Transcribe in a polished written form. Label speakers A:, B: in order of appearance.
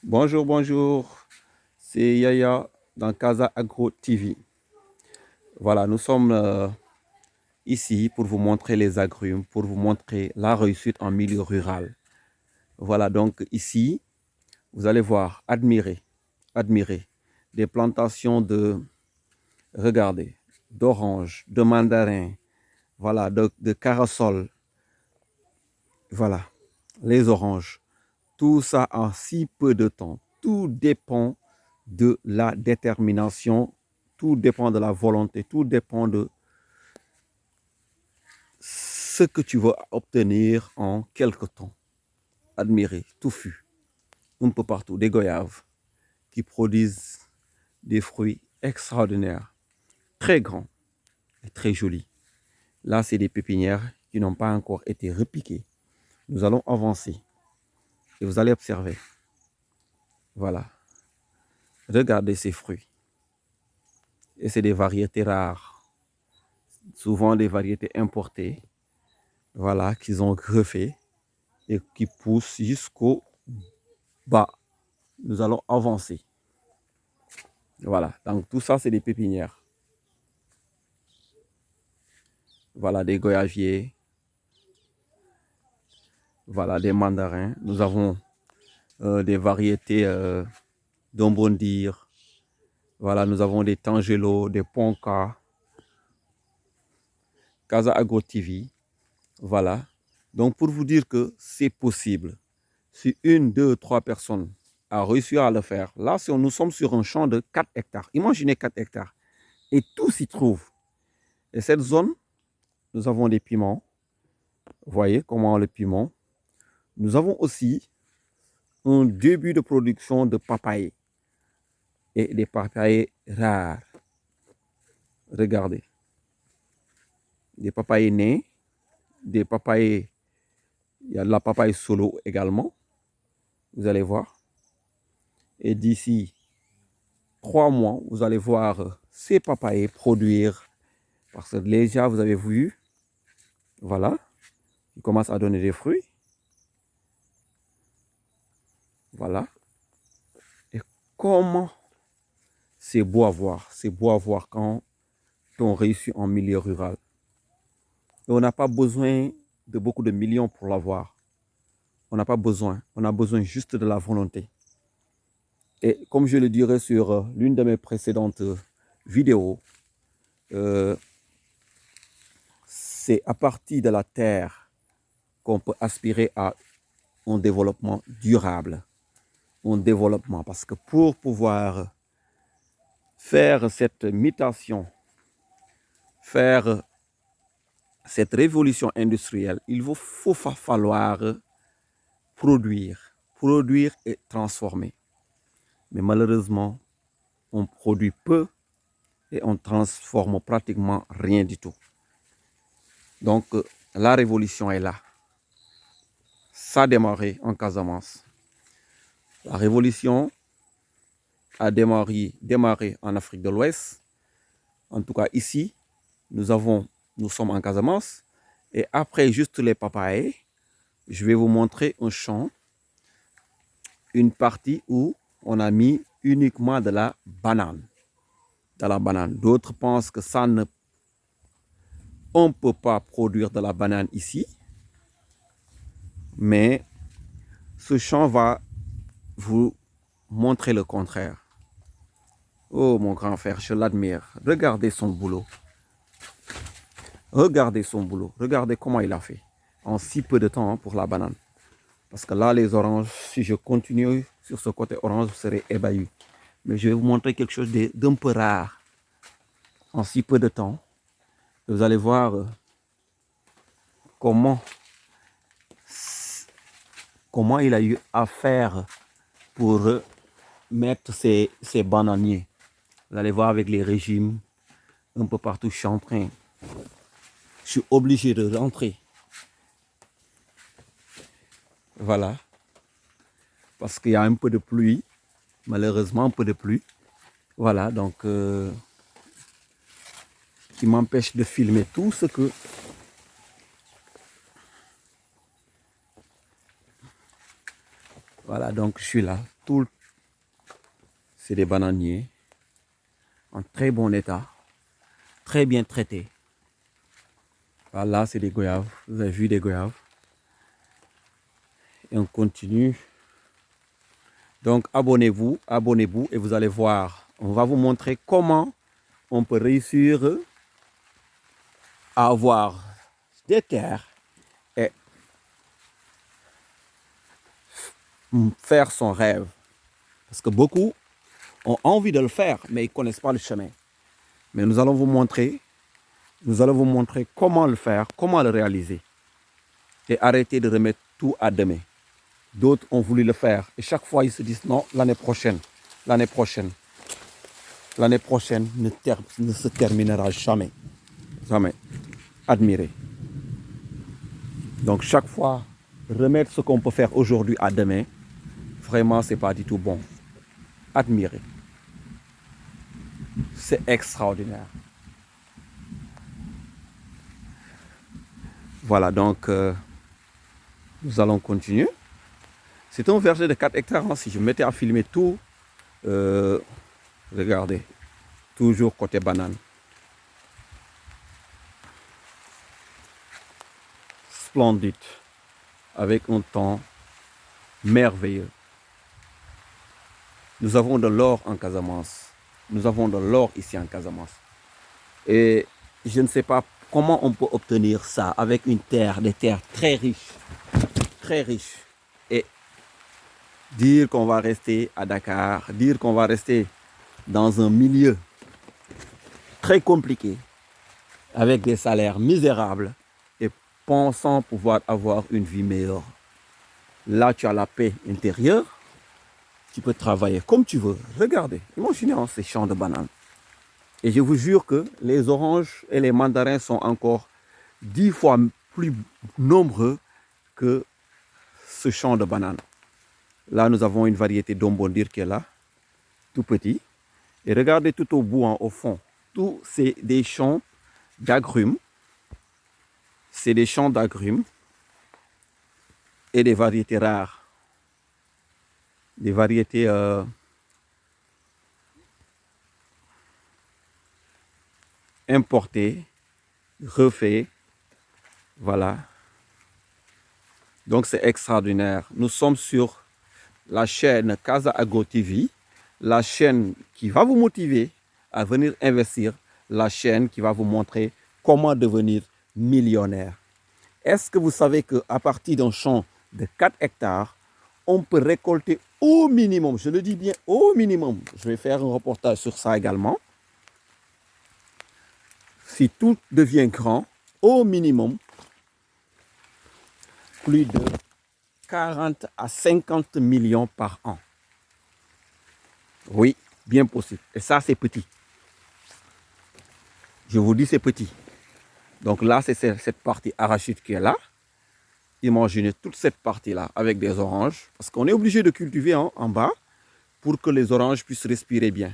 A: Bonjour, bonjour. C'est Yaya dans Casa Agro TV. Voilà, nous sommes ici pour vous montrer les agrumes, pour vous montrer la réussite en milieu rural. Voilà, donc ici, vous allez voir, admirer des plantations regardez, d'oranges, de mandarins, voilà, de corossol, voilà, les oranges. Tout ça en si peu de temps. Tout dépend de la détermination, tout dépend de la volonté, tout dépend de ce que tu veux obtenir en quelque temps. Admirer, touffu, un peu partout, des goyaves qui produisent des fruits extraordinaires, très grands et très jolis. Là, c'est des pépinières qui n'ont pas encore été repiquées. Nous allons avancer et vous allez observer. Voilà. Regardez ces fruits. Et c'est des variétés rares, souvent des variétés importées, voilà, qu'ils ont greffées et qui poussent jusqu'au bas. Nous allons avancer. Voilà, donc tout ça, c'est des pépinières. Voilà, des goyaviers, voilà, des mandarins. Nous avons des variétés d'ombondir. Voilà, nous avons des tangelos, des ponca, Casa Agro TV. Voilà. Donc, pour vous dire que c'est possible, si une, deux, trois personnes a réussi à le faire, là, nous sommes sur un champ de 4 hectares. Imaginez 4 hectares. Et tout s'y trouve. Et cette zone, nous avons des piments. Vous voyez comment le piment. Nous avons aussi un début de production de papayes. Et des papayes rares. Regardez. Des papayes nés. Des papayes. Il y a de la papaye solo également. Vous allez voir. Et d'ici 3 mois, vous allez voir ces papayes produire. Parce que déjà, vous avez vu, voilà, ils commencent à donner des fruits. Voilà. Et comment c'est beau à voir quand on réussit en milieu rural. Et on n'a pas besoin de beaucoup de millions pour l'avoir. On n'a pas besoin. On a besoin juste de la volonté. Et comme je le dirais sur l'une de mes précédentes vidéos, c'est à partir de la terre qu'on peut aspirer à un développement durable. Un développement. Parce que pour pouvoir faire cette mutation, faire cette révolution industrielle, il va falloir produire et transformer. Mais malheureusement, on produit peu et on transforme pratiquement rien du tout. Donc, la révolution est là. Ça a démarré en Casamance. La révolution a démarré en Afrique de l'Ouest. En tout cas, ici, nous sommes en Casamance. Et après juste les papayes, je vais vous montrer un champ, une partie où on a mis uniquement de la banane. De la banane. D'autres pensent que on ne peut pas produire de la banane ici. Mais ce champ va vous montrer le contraire. Oh mon grand frère, je l'admire. Regardez son boulot. Regardez son boulot. Regardez comment il a fait en si peu de temps pour la banane. Parce que là, les oranges, si je continue sur ce côté orange, vous serez ébahi. Mais je vais vous montrer quelque chose d'un peu rare en si peu de temps. Vous allez voir comment il a eu à faire pour mettre ces bananiers. Vous allez voir avec les régimes un peu partout, je suis en train. Je suis obligé de rentrer. Voilà. Parce qu'il y a un peu de pluie. Malheureusement, un peu de pluie. Voilà, donc qui m'empêche de filmer tout ce que Voilà, donc je suis là. C'est des bananiers en très bon état, très bien traités. Voilà, c'est des goyaves. Vous avez vu des goyaves. Et on continue. Donc abonnez-vous et vous allez voir. On va vous montrer comment on peut réussir à avoir des terres et faire son rêve. Parce que beaucoup ont envie de le faire, mais ils ne connaissent pas le chemin. Mais nous allons vous montrer comment le faire, comment le réaliser. Et arrêter de remettre tout à demain. D'autres ont voulu le faire. Et chaque fois, ils se disent non, l'année prochaine. L'année prochaine ne se terminera jamais. Jamais. Admirer. Donc chaque fois, remettre ce qu'on peut faire aujourd'hui à demain, vraiment, ce n'est pas du tout bon. Admirer. C'est extraordinaire. Voilà, donc nous allons continuer. C'est un verger de 4 hectares. Hein. Si je me mettais à filmer tout, regardez, toujours côté banane. Splendide, avec un temps merveilleux. Nous avons de l'or en Casamance. Nous avons de l'or ici en Casamance. Et je ne sais pas comment on peut obtenir ça avec une terre, des terres très riches. Très riches. Et dire qu'on va rester à Dakar, dire qu'on va rester dans un milieu très compliqué, avec des salaires misérables et pensant pouvoir avoir une vie meilleure. Là, tu as la paix intérieure, tu peux travailler comme tu veux. Regardez, imaginez ces champs de bananes. Et je vous jure que les oranges et les mandarins sont encore 10 fois plus nombreux que ce champ de bananes. Là, nous avons une variété d'ombondir qui est là, tout petit. Et regardez tout au bout, hein, au fond, tout c'est des champs d'agrumes. C'est des champs d'agrumes et des variétés rares. Des variétés importées, refaites. Voilà. Donc c'est extraordinaire. Nous sommes sur la chaîne Casa Agro TV, la chaîne qui va vous motiver à venir investir, la chaîne qui va vous montrer comment devenir millionnaire. Est-ce que vous savez qu'à partir d'un champ de 4 hectares, on peut récolter au minimum, je le dis bien au minimum, je vais faire un reportage sur ça également. Si tout devient grand, au minimum, plus de 40 à 50 millions par an. Oui, bien possible. Et ça, c'est petit. Je vous dis, c'est petit. Donc là, c'est cette partie arachide qui est là. Imaginez toute cette partie-là avec des oranges. Parce qu'on est obligé de cultiver en bas pour que les oranges puissent respirer bien.